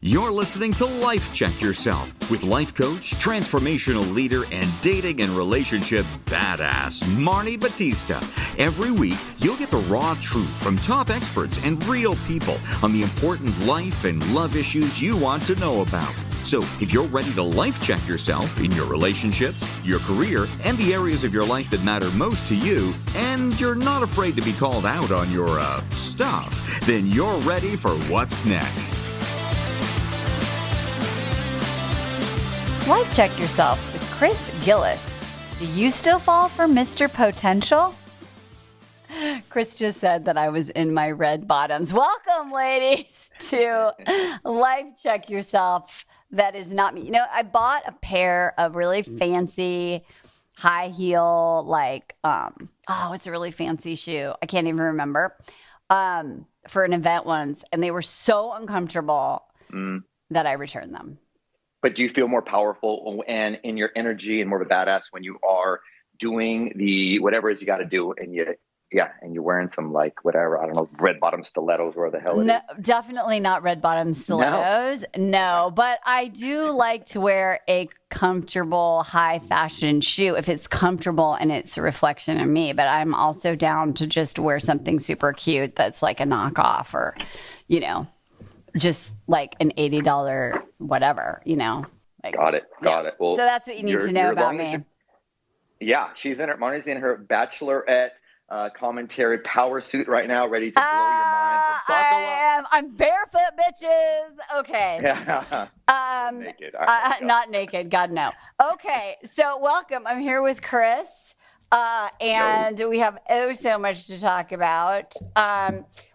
You're listening to Life Check Yourself with life coach, transformational leader, and dating and relationship badass, Marni Batista. Every week, you'll get the raw truth from top experts and real people on the important life and love issues you want to know about. So, if you're ready to life check yourself in your relationships, your career, and the areas of your life that matter most to you, and you're not afraid to be called out on your, stuff, then you're ready for what's next. Life Check Yourself with Chris Gillis. Do you still fall for Mr. Potential? Chris just said that I was in my red bottoms. Welcome, ladies, to Life Check Yourself. That is not me. You know, I bought a pair of really fancy high heel, it's a really fancy shoe. I can't even remember, for an event once. And they were so uncomfortable that I returned them. But do you feel more powerful and in your energy and more of a badass when you are doing the whatever it is you got to do and you're wearing some red bottom stilettos or the hell it is? No, definitely not red bottom stilettos. No, but I do like to wear a comfortable high fashion shoe if it's comfortable and it's a reflection of me. But I'm also down to just wear something super cute that's like a knockoff or, just like an $80 whatever, Got it. Well, so that's what you need to know about me. Marni's in her Bachelorette commentary power suit right now, ready to blow your mind. I'm barefoot, bitches. Okay. Yeah. Naked. Not naked. God, no. Okay. So welcome. I'm here with Chris. And we have so much to talk about.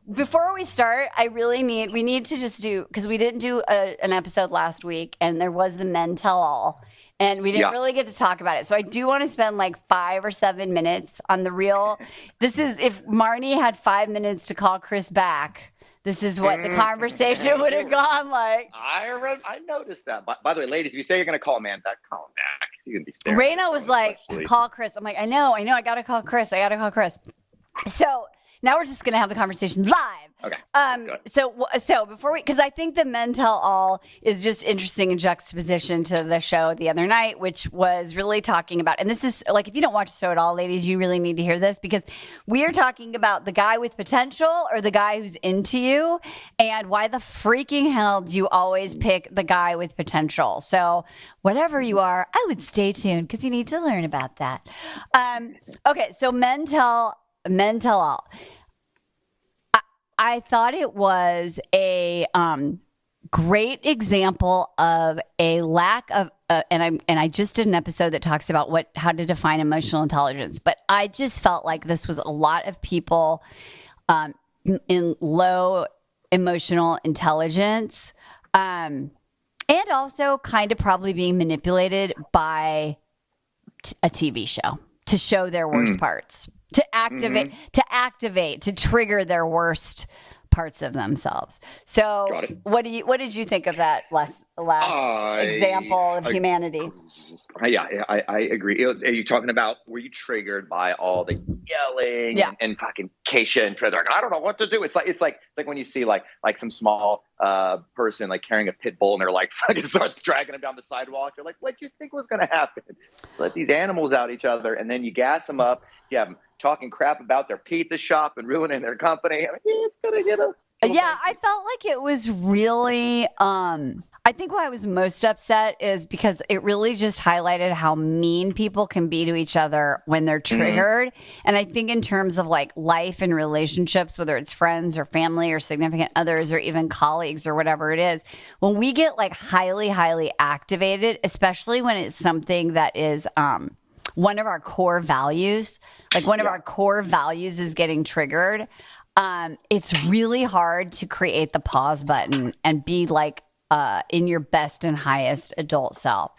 Before we start, we need to just do, because we didn't do an episode last week, and there was the Men Tell All, and we didn't really get to talk about it. So I do want to spend like 5 or 7 minutes on the real. This is if Marni had 5 minutes to call Chris back. This is what the conversation would have gone like. I noticed that. By the way, ladies, if you say you're going to call man back, call him back. He's going to be staring. Raina was like, call Chris. I'm like, I know. I got to call Chris. So now we're just going to have the conversation live. Okay. So before because I think the Men Tell All is just interesting in juxtaposition to the show the other night, which was really talking about, and this is like, if you don't watch the show at all, ladies, you really need to hear this, because we are talking about the guy with potential or the guy who's into you, and why the freaking hell do you always pick the guy with potential? So whatever you are, I would stay tuned because you need to learn about that. Okay. So Men Tell All. I thought it was a great example of a lack of, and I just did an episode that talks about how to define emotional intelligence. But I just felt like this was a lot of people in low emotional intelligence, and also kind of probably being manipulated by a TV show to show their worst parts. To activate, to trigger their worst parts of themselves. So, what did you think of that last example of humanity? I agree. Are you talking about, were you triggered by all the yelling and fucking Keisha and Fred? I don't know what to do. It's like when you see like some small person like carrying a pit bull and they're like fucking starts dragging them down the sidewalk. You're like, what do you think was going to happen? Let these animals out each other, and then you gas them up. You have them talking crap about their pizza shop and ruining their company. I mean, it's gonna get a. I felt like it was really. I think why I was most upset is because it really just highlighted how mean people can be to each other when they're triggered. And I think in terms of like life and relationships, whether it's friends or family or significant others or even colleagues or whatever it is, when we get like highly, highly activated, especially when it's something that is one of our core values, like one of our core values is getting triggered. It's really hard to create the pause button and be like, in your best and highest adult self.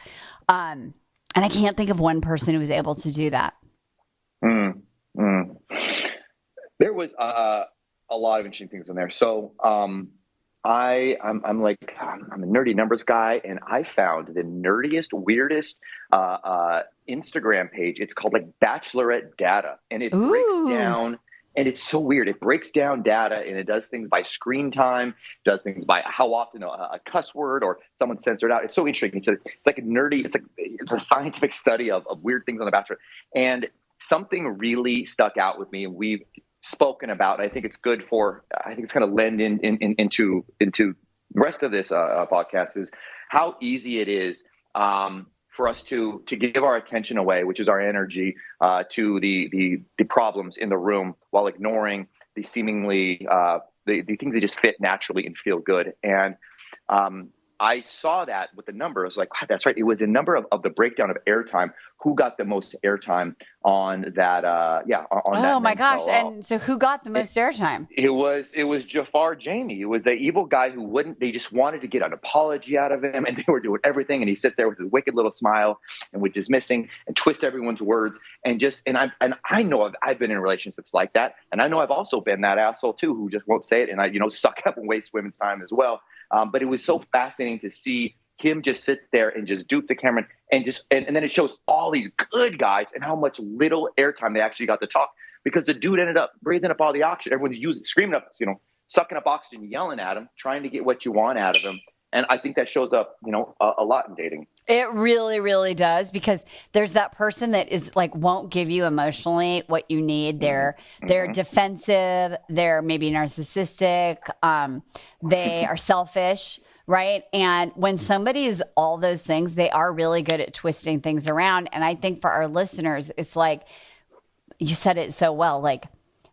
And I can't think of one person who was able to do that. There was a lot of interesting things in there. So I'm a nerdy numbers guy, and I found the nerdiest, weirdest Instagram page. It's called like Bachelorette Data, and it breaks down And it's so weird. It breaks down data and it does things by screen time, does things by how often a cuss word or someone censored out. It's so interesting. It's like a nerdy, it's a scientific study of weird things on The Bachelor. And something really stuck out with me, and we've spoken about, I think it's good for, I think it's going to lend into the rest of this podcast, is how easy it is for us to give our attention away, which is our energy, to the problems in the room, while ignoring the seemingly the things that just fit naturally and feel good. And I saw that with the number. I was like, wow, that's right. It was a number of the breakdown of airtime. Who got the most airtime on that? On that. Oh my gosh! And so, who got the most airtime? It was Jafar Jamie. It was the evil guy who wouldn't. They just wanted to get an apology out of him, and they were doing everything. And he'd sit there with his wicked little smile and would dismissing and twist everyone's words. And I know I've been in relationships like that, and I know I've also been that asshole too, who just won't say it, and I suck up and waste women's time as well. But it was so fascinating to see him just sit there and just dupe the camera and then it shows all these good guys and how much little airtime they actually got to talk, because the dude ended up breathing up all the oxygen. Everyone's screaming up, sucking up oxygen, yelling at him, trying to get what you want out of him. And I think that shows up, a lot in dating. It really, really does, because there's that person that is like, won't give you emotionally what you need. They're defensive. They're maybe narcissistic. They are selfish, right? And when somebody is all those things, they are really good at twisting things around. And I think for our listeners, it's like, you said it so well, like,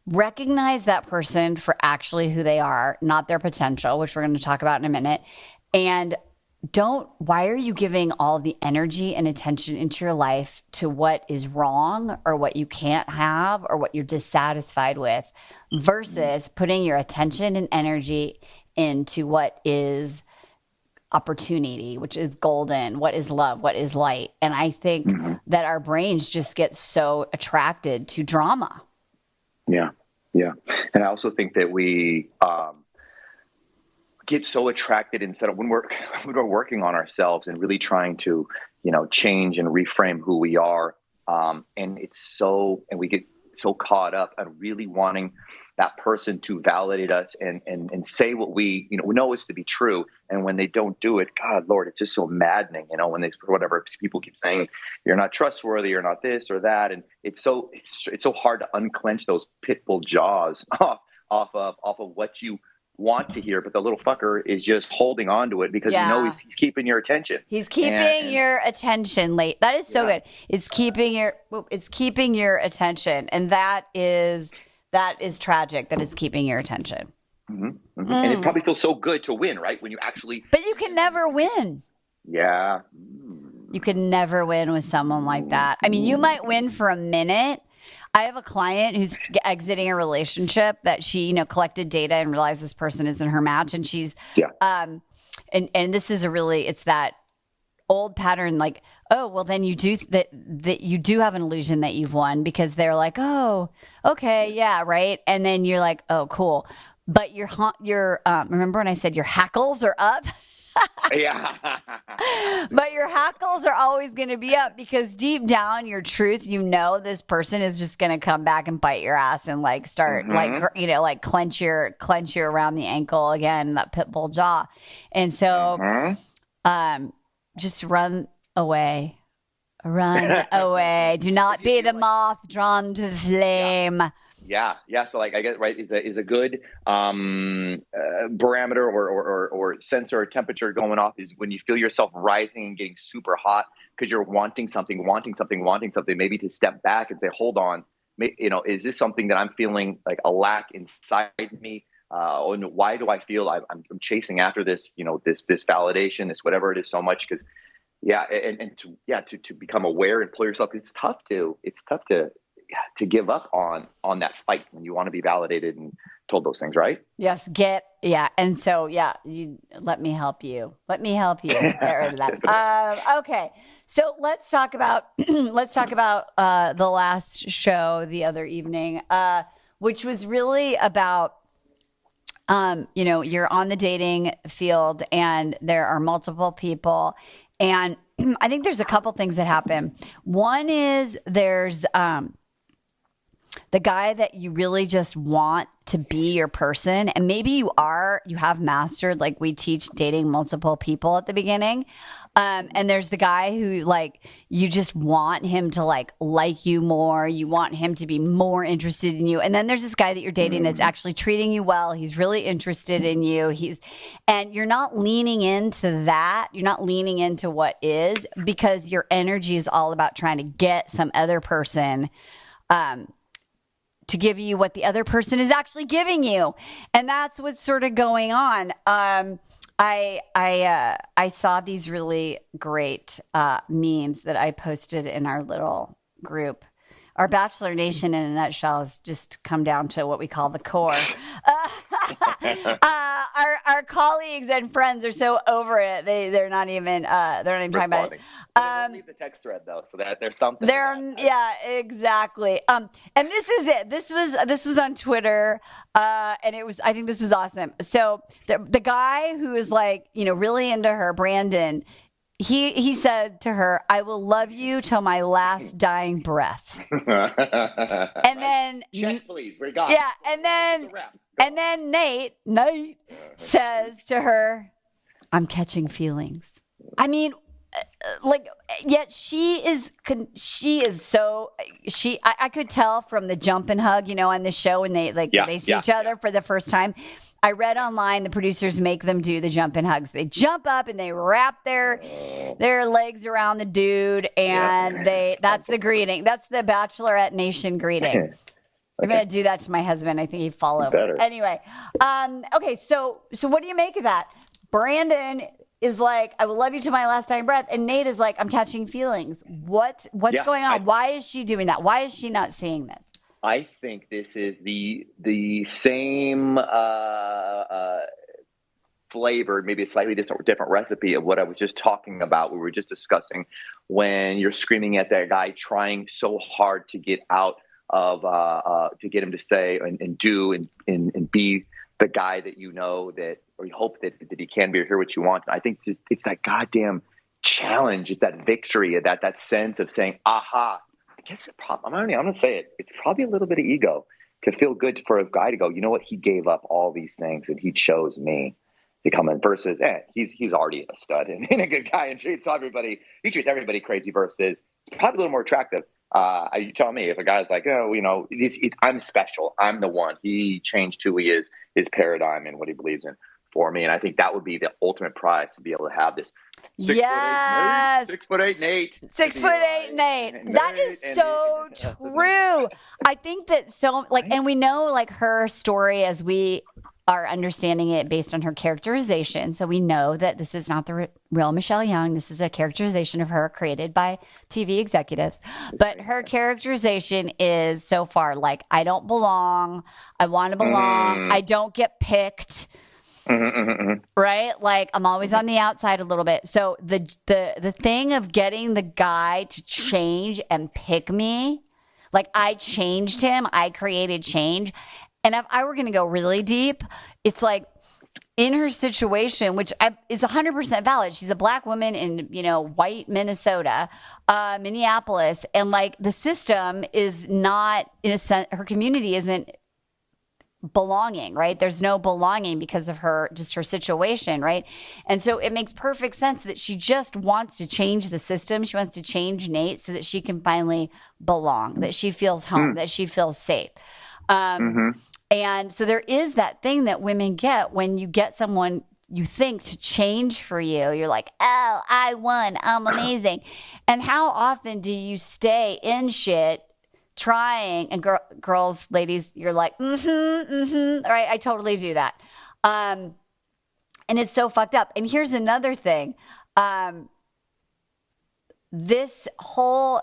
recognize that person for actually who they are, not their potential, which we're going to talk about in a minute. And why are you giving all the energy and attention into your life to what is wrong or what you can't have or what you're dissatisfied with, versus putting your attention and energy into what is opportunity, which is golden, what is love, what is light. And I think that our brains just get so attracted to drama. Yeah. Yeah. And I also think that we get so attracted, instead of when we're working on ourselves and really trying to, change and reframe who we are. And we get so caught up on really wanting that person to validate us and say what we know is to be true. And when they don't do it, God, Lord, it's just so maddening, when whatever people keep saying, you're not trustworthy, you're not this or that. And it's so hard to unclench those pit bull jaws off of what you want to hear, but the little fucker is just holding on to it because he's keeping your attention. He's keeping your attention late. That is so good. It's keeping your attention, and that is tragic that it's keeping your attention. Mm-hmm. Mm-hmm. And it probably feels so good to win, right? When you actually, but you can never win. Yeah, you can never win with someone like that. I mean, you might win for a minute. I have a client who's exiting a relationship that she, collected data and realized this person isn't her match. And she's, and this is it's that old pattern, like, oh, well, then you do that you do have an illusion that you've won, because they're like, oh, okay, yeah, right. And then you're like, oh, cool. But your remember when I said your hackles are up? Yeah. But your hackles are always going to be up, because deep down, your truth, this person is just going to come back and bite your ass and like start like clench you around the ankle again, that pit bull jaw. And so just run away. Do not be the moth drawn to the flame. Yeah. So like, I guess, right, is a good parameter or sensor or temperature going off is when you feel yourself rising and getting super hot because you're wanting something, maybe to step back and say, hold on, is this something that I'm feeling like a lack inside me? And why do I feel I'm chasing after this, this validation, this whatever it is so much? Because to become aware and pull yourself, it's tough to give up on that fight when you want to be validated and told those things, right? Yes. And so, you let me help you. Get rid of that. Okay. So let's talk about, the last show the other evening, which was really about, you're on the dating field and there are multiple people. And I think there's a couple things that happen. One is there's, the guy that you really just want to be your person. And maybe you have mastered, like we teach dating multiple people at the beginning. And there's the guy who like, you just want him to like you more. You want him to be more interested in you. And then there's this guy that you're dating that's actually treating you well. He's really interested in you. And you're not leaning into that. You're not leaning into what is, because your energy is all about trying to get some other person, to give you what the other person is actually giving you. And that's what's sort of going on. I saw these really great memes that I posted in our little group. Our Bachelor Nation in a nutshell has just come down to what we call the core. Our colleagues and friends are so over it. They're not even talking about it. Leave the text thread though, so that there's something. Yeah, exactly. And this is it. This was on Twitter, and I think this was awesome. So the guy who is like, really into her, Brandon. He said to her, "I will love you till my last dying breath." And then, check, please. We got yeah, and then Nayte says to her, "I'm catching feelings." I mean, like, yet I could tell from the jump and hug, on the show when they see each other for the first time. I read online the producers make them do the jump and hugs. They jump up and they wrap their legs around the dude, and that's the greeting. That's the Bachelorette Nation greeting. Okay. I'm gonna do that to my husband. I think he'd fall over. Better. Anyway, okay. So what do you make of that? Brandon is like, "I will love you to my last dying breath," and Nayte is like, "I'm catching feelings." What's going on? Why is she doing that? Why is she not seeing this? I think this is the same flavored, maybe a slightly different recipe of what I was just talking about. We were just discussing when you're screaming at that guy, trying so hard to get out of to get him to stay and do and be the guy that or you hope that he can be or hear what you want. I think it's that goddamn challenge, it's that victory, that sense of saying, "Aha." I guess I'm going to say it. It's probably a little bit of ego to feel good for a guy to go, "You know what? He gave up all these things and he chose me to come in," versus, he's already a stud and a good guy and treats everybody crazy, versus it's probably a little more attractive. You tell me if a guy's like, "Oh, I'm special. I'm the one. He changed who he is, his paradigm and what he believes in for me." And I think that would be the ultimate prize, to be able to have this 6'8" Nayte. 6'8" Nayte. 6'8" Nayte. That is so true. I think that and we know her story as we are understanding it based on her characterization. So we know that this is not the real Michelle Young. This is a characterization of her created by TV executives. But her characterization is so far like, I don't belong. I want to belong. I don't get picked. Right? Like, I'm always on the outside a little bit. So the thing of getting the guy to change and pick me, like I changed him, I created change. And if I were going to go really deep, it's like in her situation, which is 100% valid. She's a Black woman in, white Minnesota, Minneapolis. And like the system is not, in a sense, her community isn't belonging, right? There's no belonging because of her situation, right? And so it makes perfect sense that she just wants to change the system. She wants to change Nayte so that she can finally belong, that she feels home, that she feels safe. And so there is that thing that women get when you get someone you think to change for you. You're like, "Oh, I won. I'm amazing." And how often do you stay in shit trying? And girls, ladies, you're like, right? I totally do that. And it's so fucked up. And here's another thing. This whole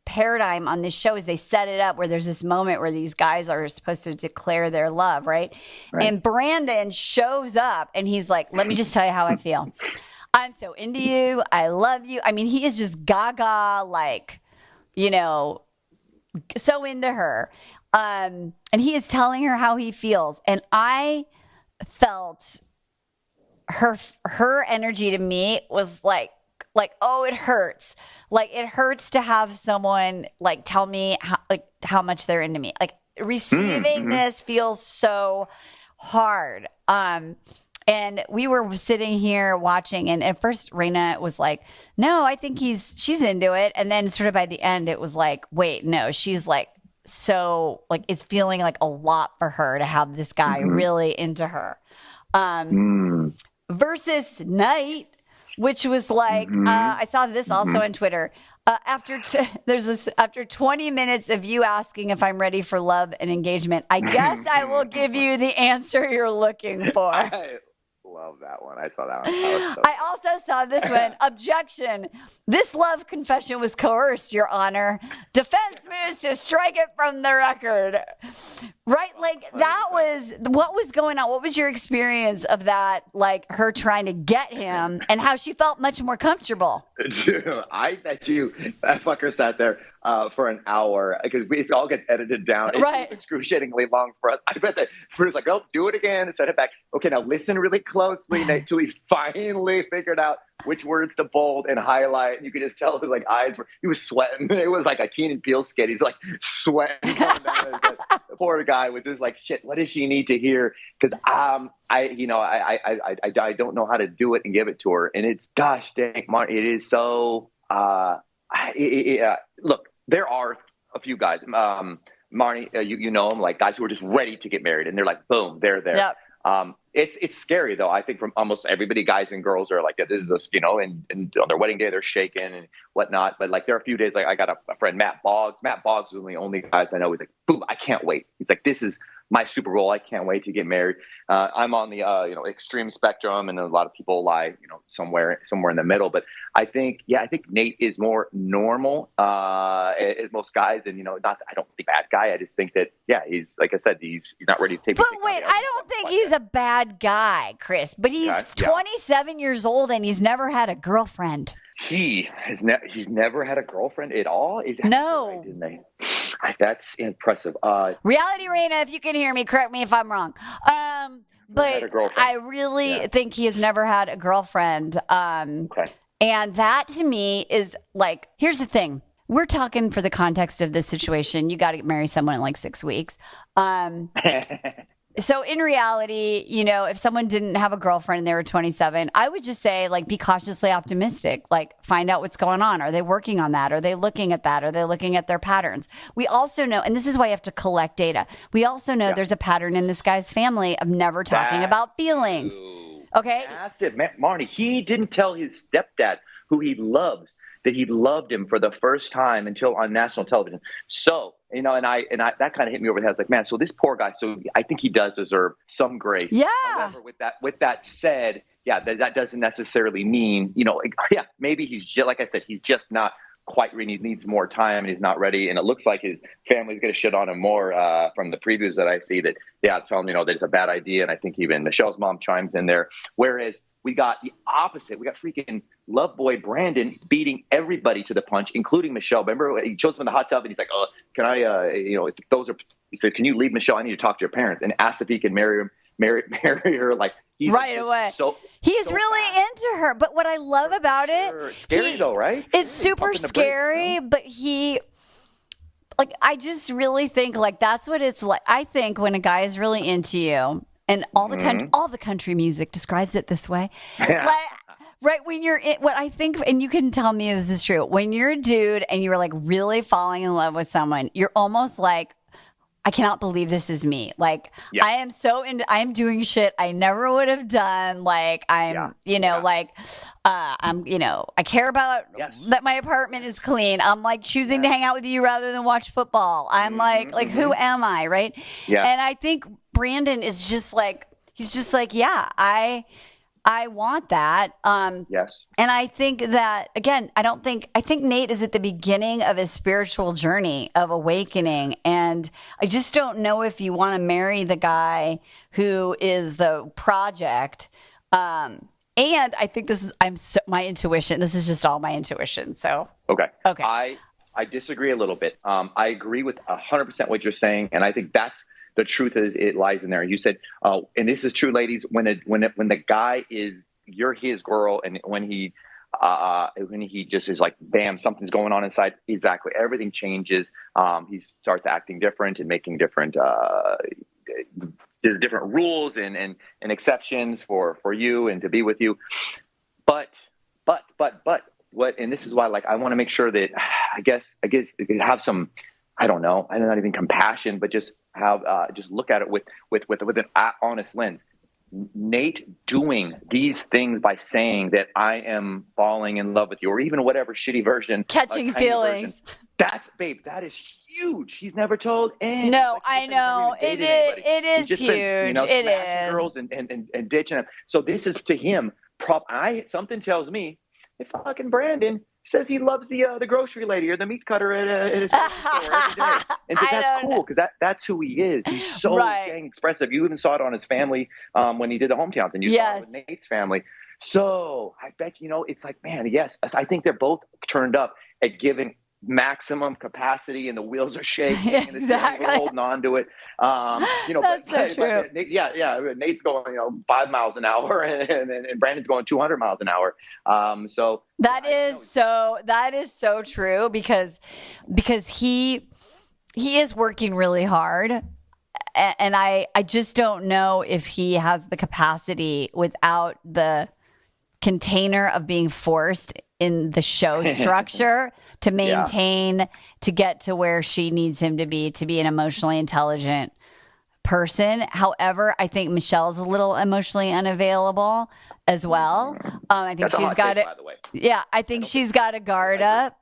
paradigm on this show is they set it up where there's this moment where these guys are supposed to declare their love, right? And Brandon shows up and he's like, "Let me just tell you how I feel. I'm so into you. I love you." I mean, he is just gaga, like, so into her. And he is telling her how he feels. And I felt her energy to me was like, oh, it hurts. Like, it hurts to have someone like tell me how much they're into me. Like receiving this feels so hard. And we were sitting here watching, and at first Raina was like, no, I think she's into it. And then sort of by the end, it was like, wait, no, she's like, so like, it's feeling like a lot for her to have this guy really into her. Versus Nayte, which was like, I saw this also on Twitter. After 20 minutes of you asking if I'm ready for love and engagement, I guess I will give you the answer you're looking for. I love that one. I saw that one. I also saw this one. Objection. This love confession was coerced, Your Honor. Defense moves to strike it from the record. Right? Like, that was, what was going on? What was your experience of that? Like, her trying to get him and how she felt much more comfortable. Dude, I bet you that fucker sat there for an hour because it all gets edited down. It was excruciatingly long for us. I bet that Bruce was like, oh, do it again and set it back. Okay, now listen really closely, Nate, till he finally figured out which words to bold and highlight. And you could just tell his he was sweating. It was like a Key and Peele skit. He's like sweating coming down his head. The poor guy was just like, shit, what does she need to hear? Because I don't know how to do it and give it to her. And it's, gosh dang, Marni, it is so, look, there are a few guys, Marni, you know them, like guys who are just ready to get married. And they're like, boom, they're there. Yep. It's scary though. I think from almost everybody, guys and girls are like, yeah, this is this, and on their wedding day, they're shaking and whatnot. But like, there are a few days, like I got a friend, Matt Boggs is one of the only guys I know. He's like, boom, I can't wait. He's like, this is my Super Bowl. I can't wait to get married. I'm on the, extreme spectrum, and a lot of people lie, somewhere in the middle. But I think Nayte is more normal, as most guys. And, not that I don't think bad guy. I just think that, he's, like I said, he's not ready to take. But wait, I don't think he's a bad guy, Chris, but he's 27 years old and he's never had a girlfriend. He's never had a girlfriend at all? No. Right, that's impressive. Reality Raina, if you can hear me, correct me if I'm wrong. But I really think he has never had a girlfriend. Okay. And that to me is like, here's the thing. We're talking for the context of this situation. You got to marry someone in like 6 weeks. So in reality, if someone didn't have a girlfriend and they were 27, I would just say, like, be cautiously optimistic. Like, find out what's going on. Are they working on that? Are they looking at that? Are they looking at their patterns? We also know, and this is why you have to collect data. We also know there's a pattern in this guy's family of never talking about feelings. Okay? Massive. Marni, he didn't tell his stepdad, who he loves, that he loved him for the first time until on national television. So, and I that kind of hit me over the head. I was like, man, so this poor guy, so I think he does deserve some grace. Yeah. However, with that said, that doesn't necessarily mean, maybe he's just, like I said, he's just not quite ready. He needs more time and he's not ready. And it looks like his family's going to shit on him more from the previews that I see that, tell him, that it's a bad idea. And I think even Michelle's mom chimes in there. Whereas we got the opposite. We got freaking love boy Brandon beating everybody to the punch, including Michelle. Remember, he chose him in the hot tub and he's like, oh, can I, he said, can you leave Michelle? I need to talk to your parents, and asked if he can marry her. Like, he's right away. He's so really into her. But what I love about it, it's scary though, right? It's super scary, but like, I just really think like that's what it's like. I think when a guy is really into you, and all the country music describes it this way. Right, when you're in, what I think, and you can tell me this is true, when you're a dude and you're like really falling in love with someone, you're almost like, I cannot believe this is me. Like, I am so into, I am doing shit I never would have done. Like, I'm, I care about that my apartment is clean. I'm like choosing to hang out with you rather than watch football. I'm who am I? Right. Yeah. And I think Brandon is just like, he's just like, I want that. Yes. And I think that, again, I think Nayte is at the beginning of his spiritual journey of awakening. And I just don't know if you want to marry the guy who is the project. And I think this is, my intuition. This is just all my intuition. So. Okay. I disagree a little bit. I agree with 100% what you're saying. And I think that's, the truth is, it lies in there. You said, and this is true, ladies. When the guy is, you're his girl, and when he when he just is like, bam, something's going on inside. Exactly. Everything changes. He starts acting different and making different, there's different rules and exceptions for you and to be with you. But what, and this is why, like, I want to make sure that I guess have some, I don't know, not even compassion, but just have, just look at it with an honest lens. Nayte doing these things by saying that I am falling in love with you, or even whatever shitty version, catching feelings. That is huge. He's never told any. No, like, I know it is huge. Been, it is girls and ditching them. So this is to him. Something tells me if fucking Brandon says he loves the grocery lady or the meat cutter at his store every day. And so that's cool, because that's who he is. He's so dang expressive. You even saw it on his family when he did the hometowns, and you saw it with Nayte's family. So I bet, it's like, man, yes, I think they're both turned up at giving maximum capacity, and the wheels are shaking. Exactly. And we're holding on to it. That's so true. Nayte's going, 5 miles an hour, and Brandon's going 200 miles an hour. So that is so true, because he is working really hard, and I just don't know if he has the capacity without the container of being forced in the show structure to maintain, to get to where she needs him to be an emotionally intelligent person. However, I think Michelle's a little emotionally unavailable as well. I think she's got it. Yeah, I think she's got to guard up.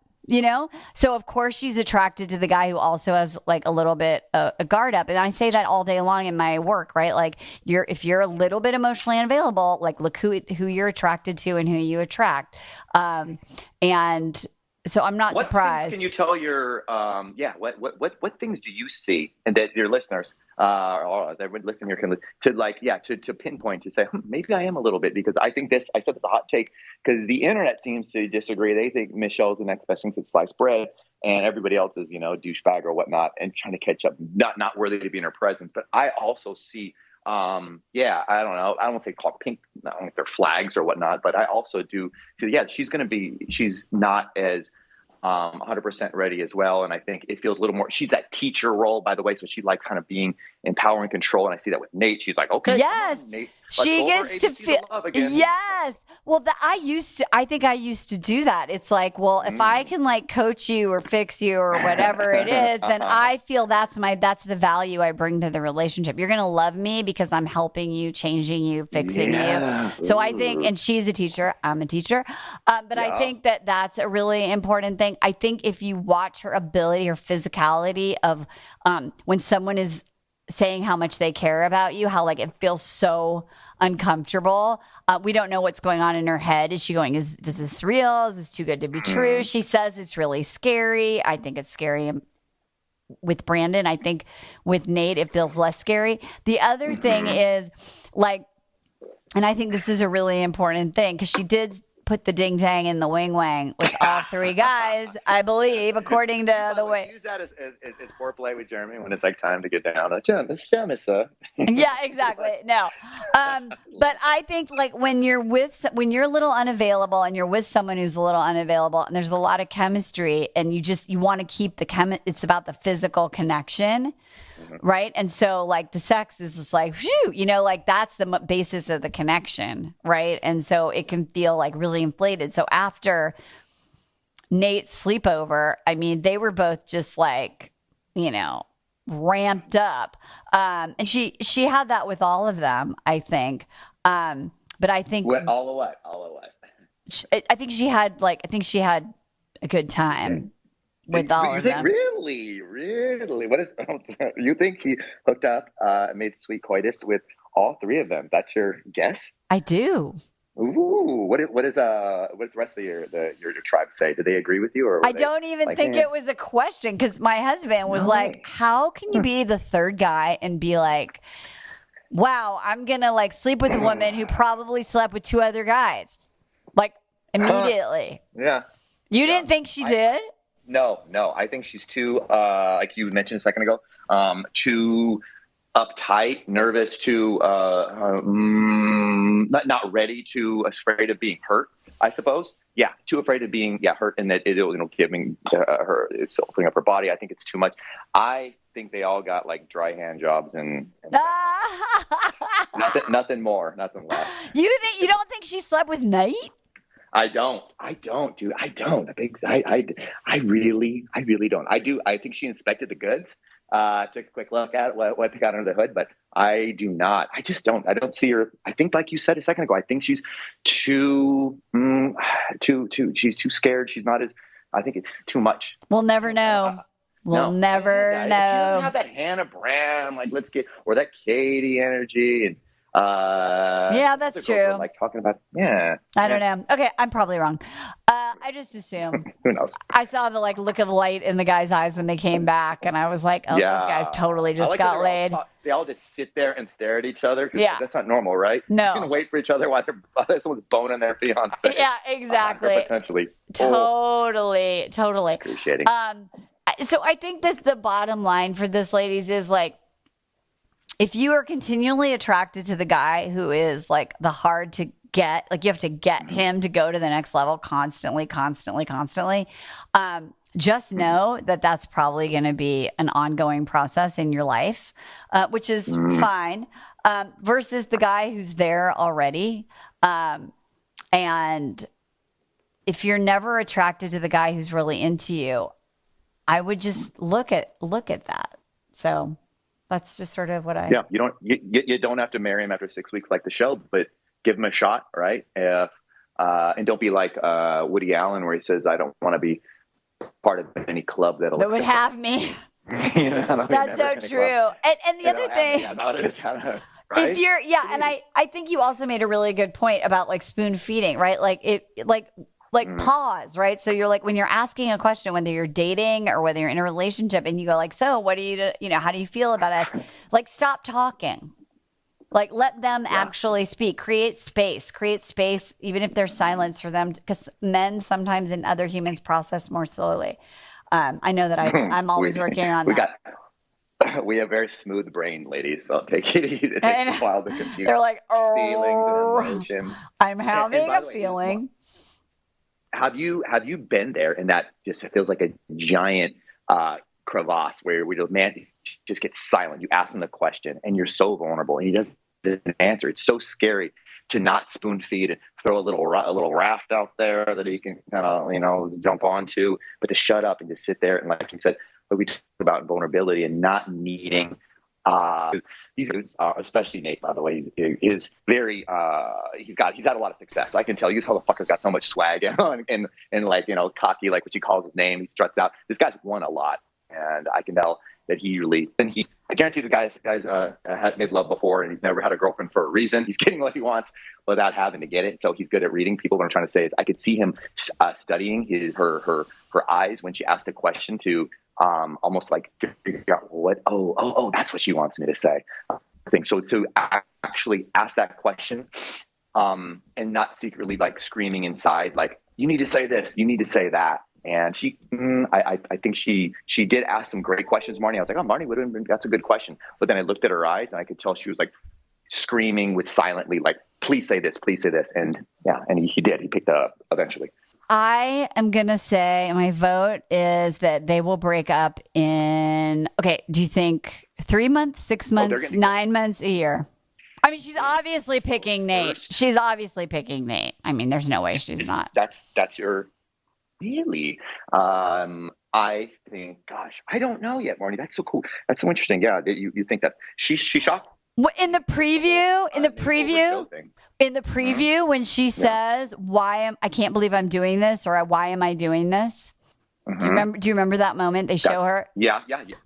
So of course she's attracted to the guy who also has like a little bit a guard up. And I say that all day long in my work, right? Like if you're a little bit emotionally unavailable, like look who you're attracted to and who you attract. And so I'm not surprised. Can you tell your, what things do you see, and that your listeners, or everyone listening here can to pinpoint, to say, maybe I am a little bit, because I think I said it's a hot take, because the internet seems to disagree. They think Michelle's the next best thing since sliced bread, and everybody else is, douchebag or whatnot, and trying to catch up, not worthy to be in her presence. But I also see, I don't know. I don't want to say called pink. I don't think they're flags or whatnot, but I also do. She's not as 100% ready as well. And I think it feels a little more, she's that teacher role, by the way. So she likes kind of being in power and control. And I see that with Nayte. She's like, okay, yes, on, Nayte. She gets to feel, yes. Well, I think I used to do that. It's like, well, if I can like coach you or fix you or whatever it is, then I feel that's the value I bring to the relationship. You're going to love me because I'm helping you, changing you, fixing you. So I think, and she's a teacher, I'm a teacher. But I think that's a really important thing. I think if you watch her ability or physicality of when someone is saying how much they care about you, how like it feels so uncomfortable. We don't know what's going on in her head. Is she going, is this real? Is this too good to be true? She says it's really scary. I think it's scary with Brandon. I think with Nayte, it feels less scary. The other thing is like, and I think this is a really important thing, because she did put the ding dang in the wing wang with all three guys, I believe, according to the way. Use that as foreplay with Jeremy when it's like time to get down. Yeah, exactly. No, but I think like when you're a little unavailable and you're with someone who's a little unavailable, and there's a lot of chemistry, and you want to keep it's about the physical connection. Right. And so like the sex is just like, whew, like that's the basis of the connection. Right. And so it can feel like really inflated. So after Nayte's sleepover, I mean, they were both just like, ramped up. And she had that with all of them, I think. But I think all of what? I think she had a good time. With all of them. Really? What is? You think he hooked up, made sweet coitus with all three of them? That's your guess? I do. Ooh, what does the rest of your tribe say? Do they agree with you, or I don't even think it was a question, because my husband was like, "How can you be the third guy and be like, wow, I'm gonna like sleep with a woman who probably slept with two other guys, like immediately?" Yeah. You didn't think she did? No. I think she's too, like you mentioned a second ago, too uptight, nervous, too not ready, too afraid of being hurt. I suppose. Yeah, too afraid of being hurt, and that it'll giving her, it's opening up her body. I think it's too much. I think they all got like dry hand jobs and nothing more, nothing less. You don't think she slept with Nayte? I don't, dude. I don't. I really don't. I think she inspected the goods, took a quick look at what they got under the hood, but I do not. I just don't. I don't see her. I think, like you said a second ago, I think she's too she's too scared. She's not as. I think it's too much. We'll never know. We'll never know. She doesn't have that Hannah Brown, like, or that Katie energy, and yeah, that's true. Like talking about, I don't know. Okay, I'm probably wrong. I just assume. Who knows? I saw the look of light in the guy's eyes when they came back, and I was like, "Oh, this guy's totally just got laid." They all just sit there and stare at each other. Yeah, that's not normal, right? No, you're gonna wait for each other while someone's boning their fiance. Yeah, exactly. Potentially. Totally. Appreciating. So I think that the bottom line for this, ladies, is like, if you are continually attracted to the guy who is like the hard to get, like you have to get him to go to the next level constantly, just know that that's probably going to be an ongoing process in your life, which is fine, versus the guy who's there already. And if you're never attracted to the guy who's really into you, I would just look at that. So that's just sort of what you don't have to marry him after 6 weeks like the show, but give him a shot, right? And don't be like Woody Allen, where he says, "I don't want to be part of any club that would have me." That's so true. And the other thing about it is how to, right? If you're and I think you also made a really good point about like spoon feeding, right? Like pause, right? So you're like, when you're asking a question, whether you're dating or whether you're in a relationship, and you go like, "So what do you how do you feel about us?" Like, stop talking. Like, let them actually speak. Create space, even if there's silence for them, because men sometimes and other humans process more slowly. I know that I'm always working on that. We have very smooth brain, ladies, so take it easy. It takes a while to compute. They're like, feelings and emotions. I'm having a feeling. Have you been there, and that just feels like a giant crevasse where the man just gets silent? You ask him the question, and you're so vulnerable, and he doesn't answer. It's so scary to not spoon feed and throw a little raft out there that he can kind of jump onto, but to shut up and just sit there and, like you said, what we talk about vulnerability and not needing. These dudes, especially Nayte, by the way, is very. He's had a lot of success. I can tell you, motherfucker's got so much swag and like cocky, like what she calls his name. He struts out. This guy's won a lot, and I can tell that I guarantee the guy's had made love before, and he's never had a girlfriend for a reason. He's getting what he wants without having to get it. So he's good at reading people. What I'm trying to say is, I could see him studying her eyes when she asked a question to. Almost like figure out what, that's what she wants me to say. I think so. To actually ask that question, and not secretly like screaming inside, like, "You need to say this, you need to say that." And I think she did ask some great questions, Marni. I was like, "Oh, Marni, that's a good question." But then I looked at her eyes, and I could tell she was like screaming with silently, like, "Please say this, please say this." And he did. He picked up eventually. I am going to say my vote is that they will break up in, do you think 3 months, 6 months, 9 months, a year? I mean, she's obviously picking Nayte. I mean, there's no way she's not. That's your, really? I think, gosh, I don't know yet, Marni. That's so cool. That's so interesting. Yeah, you think that she's shocked? In the preview, when she says, I can't believe I'm doing this, or why am I doing this? Mm-hmm. Do you remember that moment they show her? Yeah.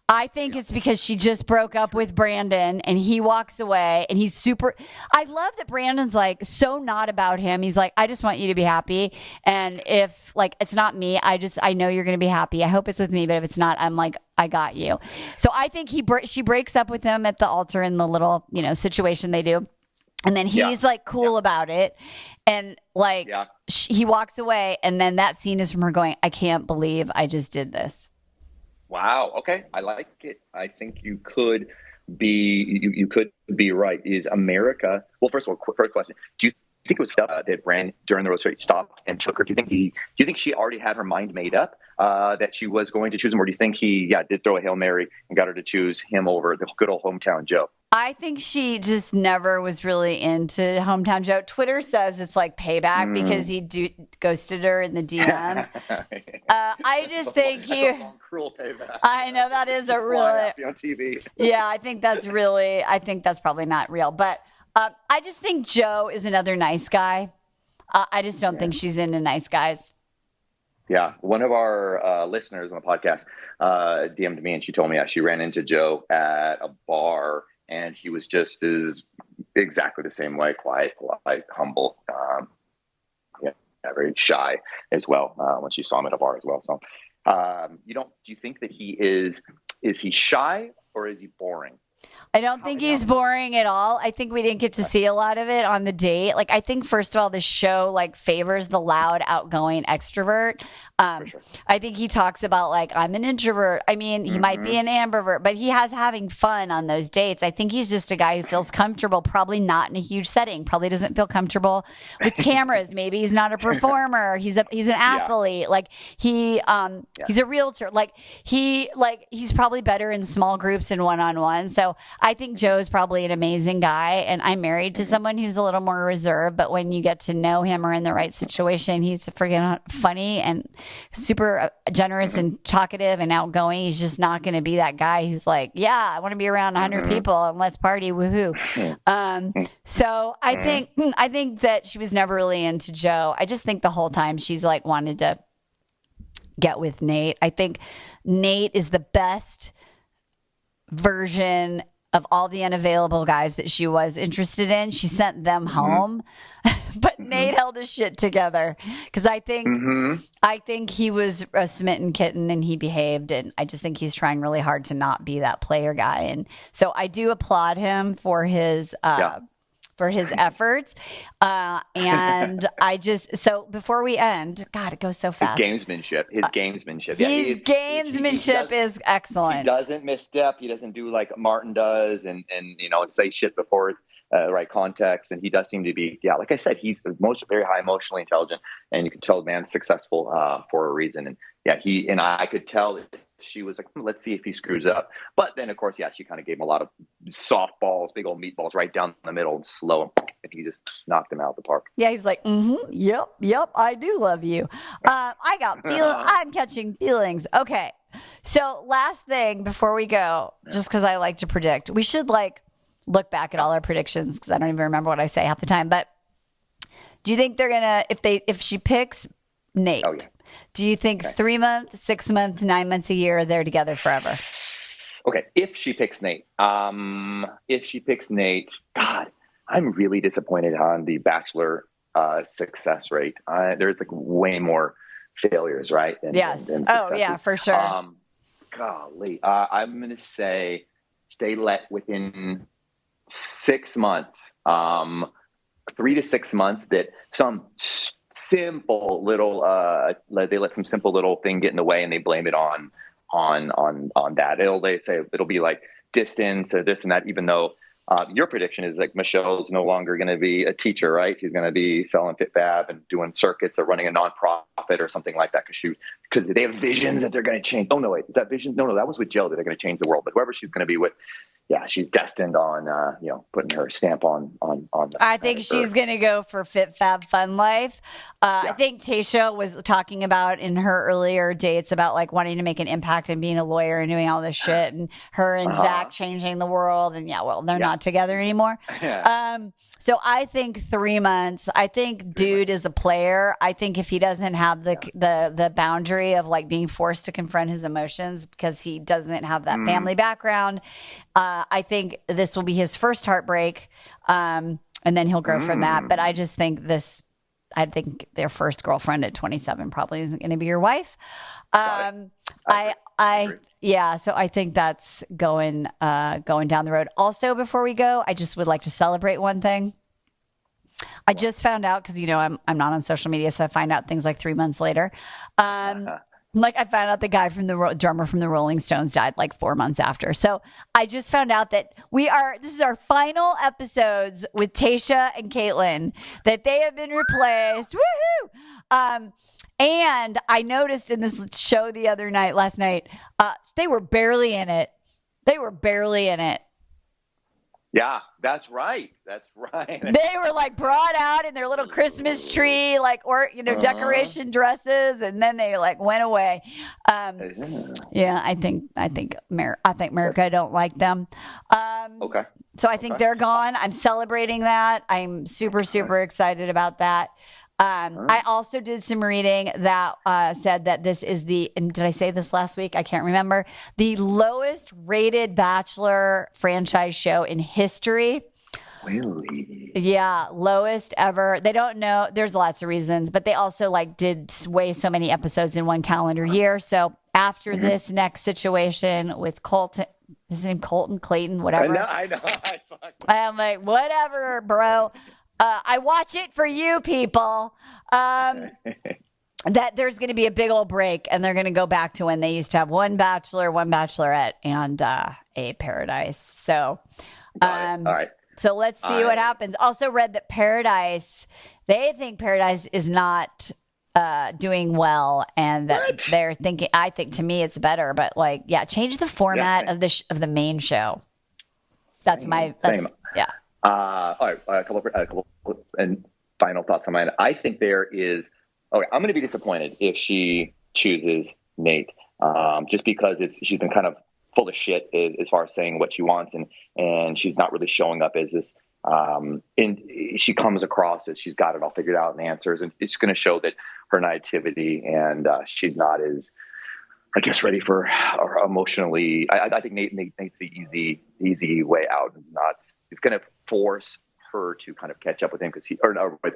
I think it's because she just broke up with Brandon, and he walks away, and he's super. I love that Brandon's like so not about him. He's like, "I just want you to be happy, and if like it's not me, I know you're going to be happy. I hope it's with me, but if it's not, I'm like, I got you." So I think she breaks up with him at the altar in the little situation they do. And then he's like cool about it. And like he walks away. And then that scene is from her going, "I can't believe I just did this." Wow. Okay. I like it. I think you could be right. Is America, well, first of all, first question. Do you think it was that ran during the road race, stopped and took her. Do you think she already had her mind made up that she was going to choose him, or do you think he did throw a Hail Mary and got her to choose him over the good old hometown Joe? I think she just never was really into hometown Joe. Twitter says it's like payback because he ghosted her in the DMs. I just think that's a long, cruel payback. I know that is a really on TV. Yeah, I think that's probably not real. But I just think Joe is another nice guy. I just don't think she's into nice guys. Yeah, one of our listeners on the podcast DM'd me, and she told me she ran into Joe at a bar. And he was just exactly the same way, quiet, polite, humble, very shy as well. When she saw him at a bar as well. So, do you think that is he shy or is he boring? I don't think he's boring at all. I think we didn't get to see a lot of it on the date. Like, I think, first of all, the show favors the loud, outgoing extrovert. Sure. I think he talks about I'm an introvert. I mean, he might be an ambivert, but he has having fun on those dates. I think he's just a guy who feels comfortable, probably not in a huge setting, probably doesn't feel comfortable with cameras. Maybe he's not a performer. He's an athlete. He's a realtor. He's probably better in small groups and one-on-one. So I think Joe's probably an amazing guy, and I'm married to someone who's a little more reserved, but when you get to know him or in the right situation, he's freaking funny and super generous and talkative and outgoing. He's just not going to be that guy who's I want to be around 100 people and let's party, woohoo. So I think that she was never really into Joe. I just think the whole time she's wanted to get with Nayte. I think Nayte is the best version of all the unavailable guys that she was interested in. She sent them home, but Nayte held his shit together because I think he was a smitten kitten and he behaved, and I just think he's trying really hard to not be that player guy. And so I do applaud him for his efforts. And so before we end, God, it goes so fast. His gamesmanship. His gamesmanship is excellent. He doesn't misstep. He doesn't do like Martin does and say shit before right context. And he does seem to be, like I said, he's very high emotionally intelligent, and you can tell the man's successful for a reason. And I could tell that she was like, let's see if he screws up. But then, of course, she kind of gave him a lot of softballs, big old meatballs right down the middle and slow him. And he just knocked him out of the park. Yeah, he was like, yep, I do love you. I'm catching feelings. Okay. So last thing before we go, just because I like to predict, we should look back at all our predictions because I don't even remember what I say half the time. But do you think they're going to, if she picks Nayte, do you think 3 months, 6 months, 9 months, a year, they're together forever? Okay, if she picks Nayte, God, I'm really disappointed on the Bachelor success rate. There's way more failures, right? Yes. For sure. Golly, I'm going to say they let within 6 months, 3 to 6 months, that some simple little they let some simple little thing get in the way and they blame it on that. They say it'll be like distance or this and that, even though your prediction is Michelle's no longer going to be a teacher, right? She's going to be selling Fit Fab and doing circuits or running a nonprofit or something like that because they have visions that they're going to change. Oh no, wait, is that vision? No, that was with Jill that they're going to change the world. But whoever she's going to be with, she's destined on putting her stamp on. I think she's going to go for Fit Fab Fun Life. I think Tayshia was talking about in her earlier dates about wanting to make an impact and being a lawyer and doing all this shit, and her and Zach changing the world. And they're not together anymore. So I think 3 months. I think dude is a player. I think if he doesn't have the boundary of being forced to confront his emotions because he doesn't have that family background, I think this will be his first heartbreak, and then he'll grow from that. But I just think I think their first girlfriend at 27 probably isn't going to be your wife. So I think that's going down the road. Also, before we go, I just would like to celebrate one thing. I just found out because I'm not on social media, so I find out things 3 months later. Like, I found out the guy from the drummer from the Rolling Stones died like 4 months after. So I just found out that this is our final episodes with Tayshia and Caitlin, that they have been replaced. Woohoo! And I noticed in this show last night, they were barely in it. Yeah, that's right. They were like brought out in their little Christmas tree, decoration dresses, and then they like went away. Yeah, I think America don't like them. Okay. So I think they're gone. I'm celebrating that. I'm super, super excited about that. I also did some reading that said that this is and did I say this last week? I can't remember. The lowest rated Bachelor franchise show in history. Really? Yeah, lowest ever. They don't know. There's lots of reasons, but they also did way so many episodes in one calendar year. So after this next situation with Colton, his name Colton, Clayton, whatever. I know. I'm like, whatever, bro. I watch it for you people. That there's going to be a big old break, and they're going to go back to when they used to have one Bachelor, one Bachelorette, and a Paradise. So, all right. So let's see what happens. Also read that Paradise, they think Paradise is not doing well, and that they're thinking. I think to me it's better, but change the format of the main show. That's same. Yeah. All right, a couple and final thoughts on mine. I think there is. Okay, I'm going to be disappointed if she chooses Nayte, just because she's been kind of full of shit as far as saying what she wants, and she's not really showing up as this. And she comes across as she's got it all figured out and answers, and it's going to show that her naivety, and she's not as, I guess, ready for or emotionally. I think Nate's the easy way out. It's going to force her to kind of catch up with him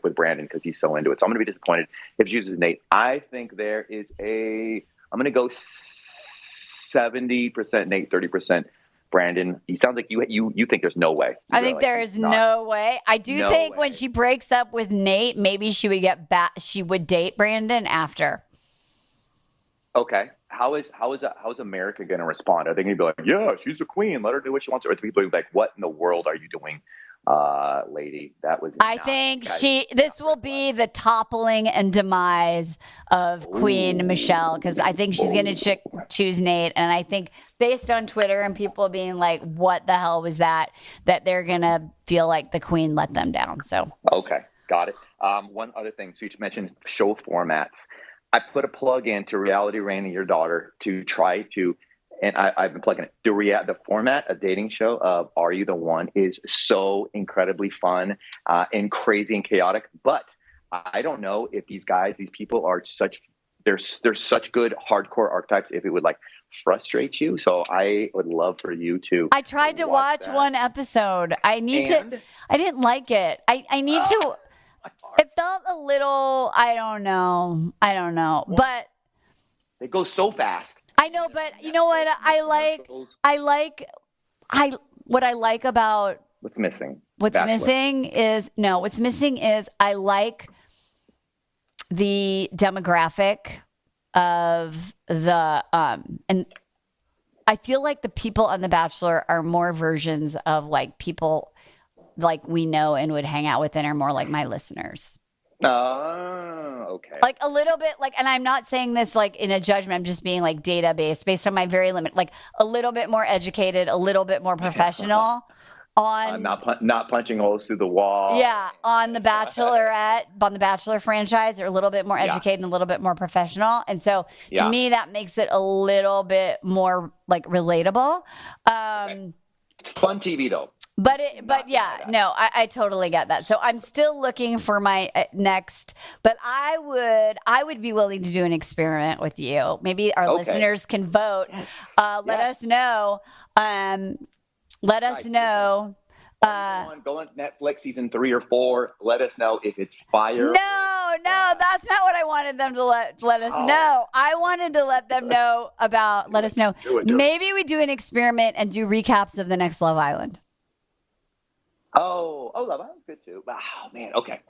with Brandon, because he's so into it. So I'm going to be disappointed if she uses Nayte. I think there is I'm going to go 70% Nayte, 30% Brandon. You sound like you think there's no way. I think there is no way. I do think when she breaks up with Nayte, maybe she would get back. She would date Brandon after. Okay. How is America going to respond? Are they going to be like, yeah, she's a queen, let her do what she wants? Or are people be like, what in the world are you doing, lady? That was. I think this will be the toppling and demise of Queen Michelle, because I think she's going to choose Nayte, and I think based on Twitter and people being like, what the hell was that they're going to feel like the queen let them down. So okay, got it. One other thing, so you mentioned show formats. I put a plug into Reality Reign, your daughter, to try to, and I've been plugging it. The format, a dating show of Are You the One, is so incredibly fun and crazy and chaotic. But I don't know if these people are they're such good hardcore archetypes, if it would frustrate you. So I would love for you to. I tried to watch one episode. I didn't like it. I need to. It felt a little, I don't know, but they go so fast. I know, but you know what what I like about what's missing. What's missing is I like the demographic of the and I feel like the people on The Bachelor are more versions of people we know and would hang out with, and are more like my listeners. Oh, okay. A little bit and I'm not saying this in a judgment. I'm just being database based on my very limited, a little bit more educated, a little bit more professional on not punching holes through the wall. Yeah, on The Bachelorette, on the Bachelor franchise, they're a little bit more educated and a little bit more professional. And so to me, that makes it a little bit more relatable. Okay. It's fun TV though. I totally get that. So I'm still looking for my next, but I would be willing to do an experiment with you. Maybe our listeners can vote. Let us know. Let us know. Go on Netflix season 3 or 4. Let us know if it's fire. No, that's not what I wanted them to let us know. I wanted to let them know about. Let us know. Do it. Maybe we do an experiment and do recaps of the next Love Island. Oh, Love Island's good too. Oh man, okay.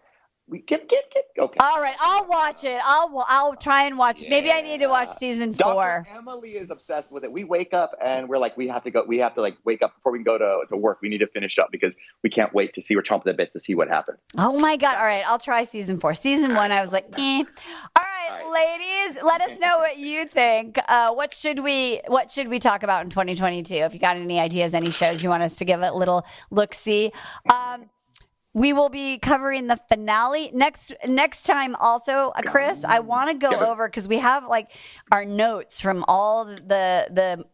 We get okay. All right, I'll watch it. I'll try and watch it. Maybe I need to watch season 4. Dr. Emily is obsessed with it. We wake up and we're like, we have to like wake up before we go to work. We need to finish up because we can't wait to see. We're chomping the bit to see what happens. Oh my God. All right, I'll try season 4. Season 1, I was like, eh. All right, ladies, let us know what you think. What should we talk about in 2022? If you got any ideas, any shows you want us to give a little look-see. We will be covering the finale next time. Also, Chris, I want to go over because we have like our notes from all the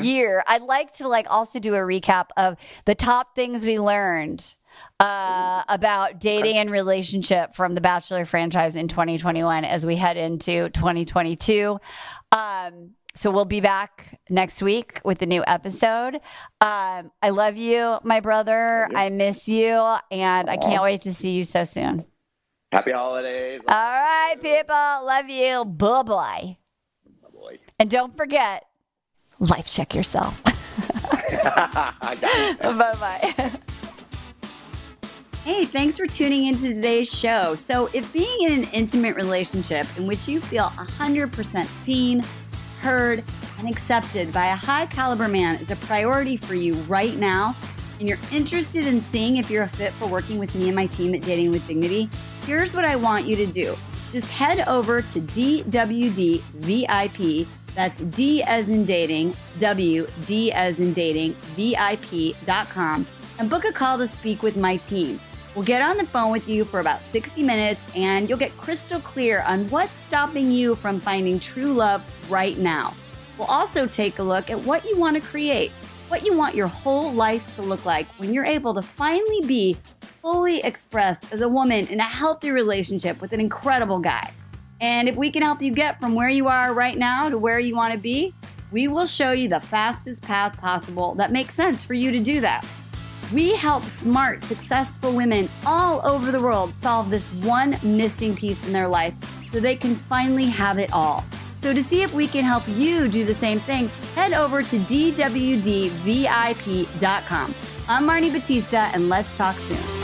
year. I'd like to also do a recap of the top things we learned about dating and relationship from the Bachelor franchise in 2021 as we head into 2022. So we'll be back next week with a new episode. I love you, my brother. I miss you, and I can't wait to see you so soon. Happy holidays. All right, people. Love you. Bye-bye. Bye-bye. And don't forget, life check yourself. I got it. Bye-bye. Hey, thanks for tuning into today's show. So if being in an intimate relationship in which you feel 100% seen, heard, and accepted by a high caliber man is a priority for you right now, and you're interested in seeing if you're a fit for working with me and my team at Dating with Dignity, here's what I want you to do. Just head over to DWD VIP, that's D as in dating, W, D as in dating, VIP.com, and book a call to speak with my team. We'll get on the phone with you for about 60 minutes and you'll get crystal clear on what's stopping you from finding true love right now. We'll also take a look at what you want to create, what you want your whole life to look like when you're able to finally be fully expressed as a woman in a healthy relationship with an incredible guy. And if we can help you get from where you are right now to where you want to be, we will show you the fastest path possible that makes sense for you to do that. We help smart, successful women all over the world solve this one missing piece in their life so they can finally have it all. So to see if we can help you do the same thing, head over to DWDVIP.com. I'm Marni Batista, and let's talk soon.